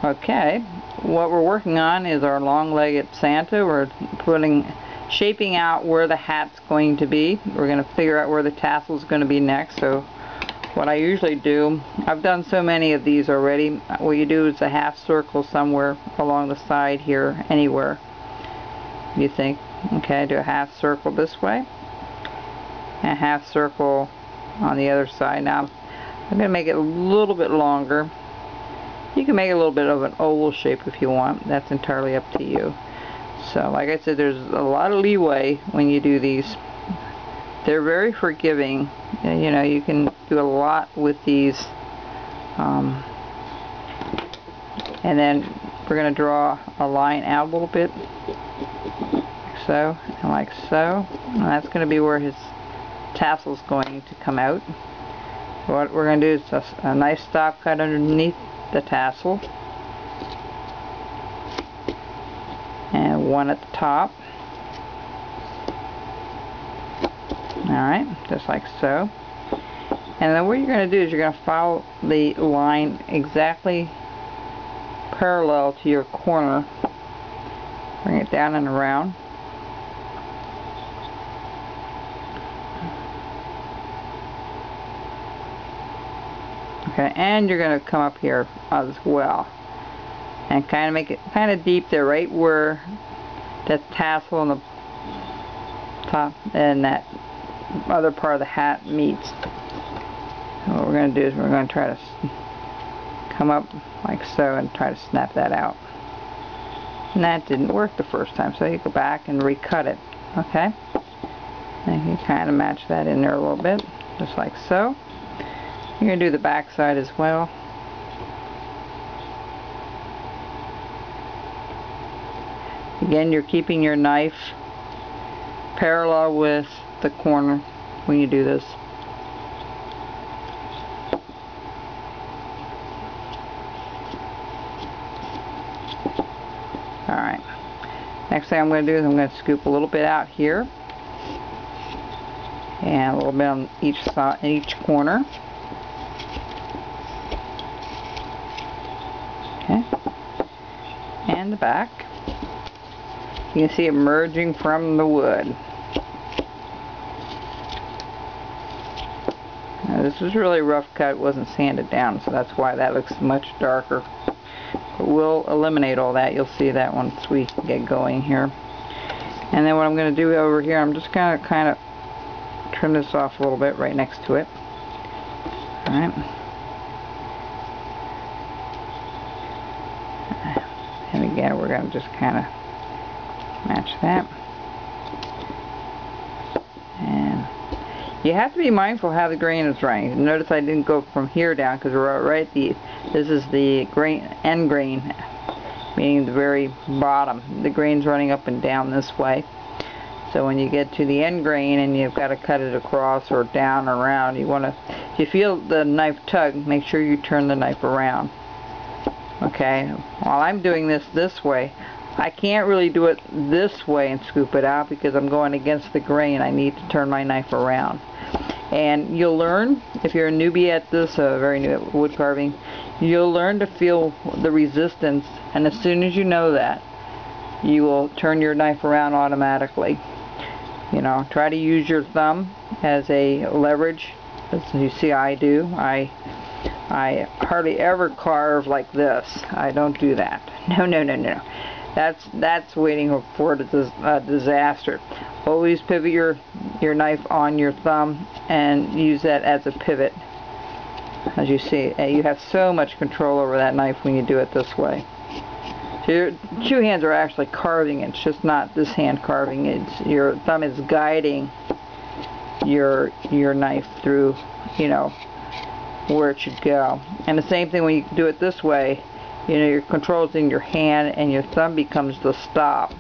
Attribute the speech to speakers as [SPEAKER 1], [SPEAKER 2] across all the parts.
[SPEAKER 1] Okay, what we're working on is our long-legged Santa. We're shaping out where the hat's going to be. We're going to figure out where the tassel is going to be next. So what I usually do, I've done so many of these already, what you do is a half circle somewhere along the side here, anywhere you think. Okay, do a half circle this way, and a half circle on the other side. Now I'm going to make it a little bit longer. You can make it a little bit of an oval shape if you want. That's entirely up to you. So like I said, there's a lot of leeway when you do these. They're very forgiving. You know, you can do a lot with these. And then we're going to draw a line out a little bit, like so, and like so. And that's going to be where his tassel is going to come out. What we're going to do is a nice stop cut underneath the tassel, and one at the top. Alright, just like so. And then what you're going to do is you're going to follow the line exactly parallel to your corner. Bring it down and around. Okay, and you're going to come up here as well and kind of make it kind of deep there, right where that tassel on the top and that other part of the hat meets. And what we're going to do is we're going to try to come up like so and try to snap that out. And that didn't work the first time, so you go back and recut it. Okay, and you kind of match that in there a little bit, just like so. You're going to do the back side as well. Again, you're keeping your knife parallel with the corner when you do this. Alright. Next thing I'm going to do is I'm going to scoop a little bit out here. And a little bit on each side, each corner. And the back. You can see it merging from the wood. Now this was really rough cut, it wasn't sanded down, so that's why that looks much darker. But we'll eliminate all that. You'll see that once we get going here. And then what I'm going to do over here, I'm just going to kind of trim this off a little bit right next to it. Alright. And again, we're going to just kind of match that. And you have to be mindful how the grain is running. Notice I didn't go from here down because we're right at this is the end grain, meaning the very bottom. The grain's running up and down this way. So when you get to the end grain and you've got to cut it across or down or around, you want to, if you feel the knife tug, make sure you turn the knife around. Okay, while I'm doing this way, I can't really do it this way and scoop it out because I'm going against the grain. I need to turn my knife around. And you'll learn, if you're a newbie at this, very new at wood carving, you'll learn to feel the resistance, and as soon as you know that, you will turn your knife around automatically. You know, try to use your thumb as a leverage, as you see I do. I hardly ever carve like this. I don't do that. No. That's waiting for a disaster. Always pivot your knife on your thumb and use that as a pivot. As you see, you have so much control over that knife when you do it this way. So your two hands are actually carving. It's just not this hand carving. It's your thumb is guiding your knife through, you know, where it should go. And the same thing when you do it this way, you know, your control's in your hand and your thumb becomes the stop.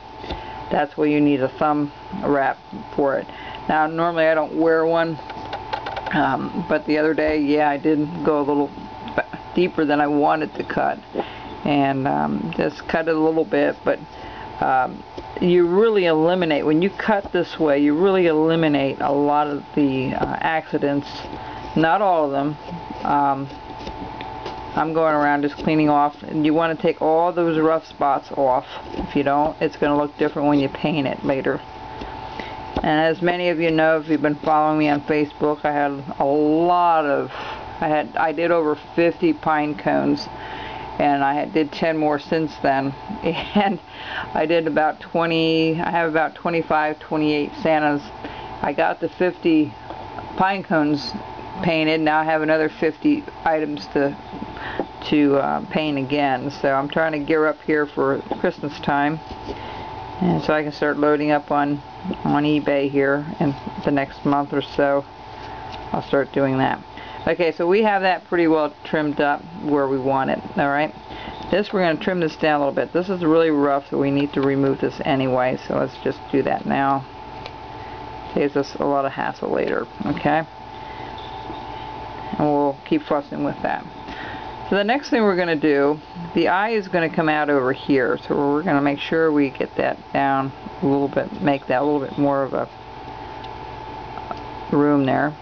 [SPEAKER 1] That's where you need a thumb wrap for it. Now normally I don't wear one, but the other day, yeah, I did go a little deeper than I wanted to cut, and just cut it a little bit. But you really eliminate, when you cut this way, you really eliminate a lot of the accidents. Not all of them, I'm going around just cleaning off, and you want to take all those rough spots off. If you don't, it's going to look different when you paint it later. And as many of you know, if you've been following me on Facebook, I had a lot of, I did over 50 pine cones, and I did 10 more since then. And I did about 20, I have about 25, 28 Santas. I got the 50 pine cones painted. Now I have another 50 items to paint again. So I'm trying to gear up here for Christmas time, and so I can start loading up on eBay here in the next month or so. I'll start doing that. Okay, so we have that pretty well trimmed up where we want it. Alright, this we're going to trim this down a little bit. This is really rough, so we need to remove this anyway, so let's just do that now. Saves us a lot of hassle later. Okay, and we'll keep fussing with that. So the next thing we're going to do, the eye is going to come out over here, so we're going to make sure we get that down a little bit, make that a little bit more of a room there.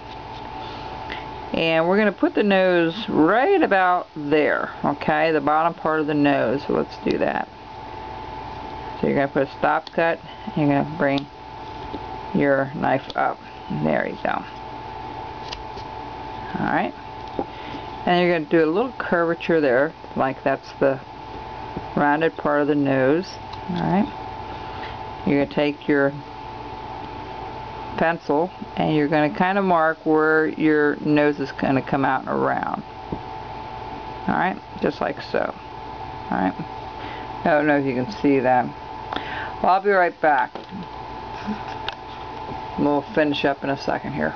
[SPEAKER 1] And we're going to put the nose right about there, okay, the bottom part of the nose. So let's do that. So you're going to put a stop cut, and you're going to bring your knife up. There you go. Alright. And you're going to do a little curvature there, like that's the rounded part of the nose. Alright. You're going to take your pencil and you're going to kind of mark where your nose is going to come out and around. Alright, just like so. Alright. I don't know if you can see that. Well, I'll be right back. We'll finish up in a second here.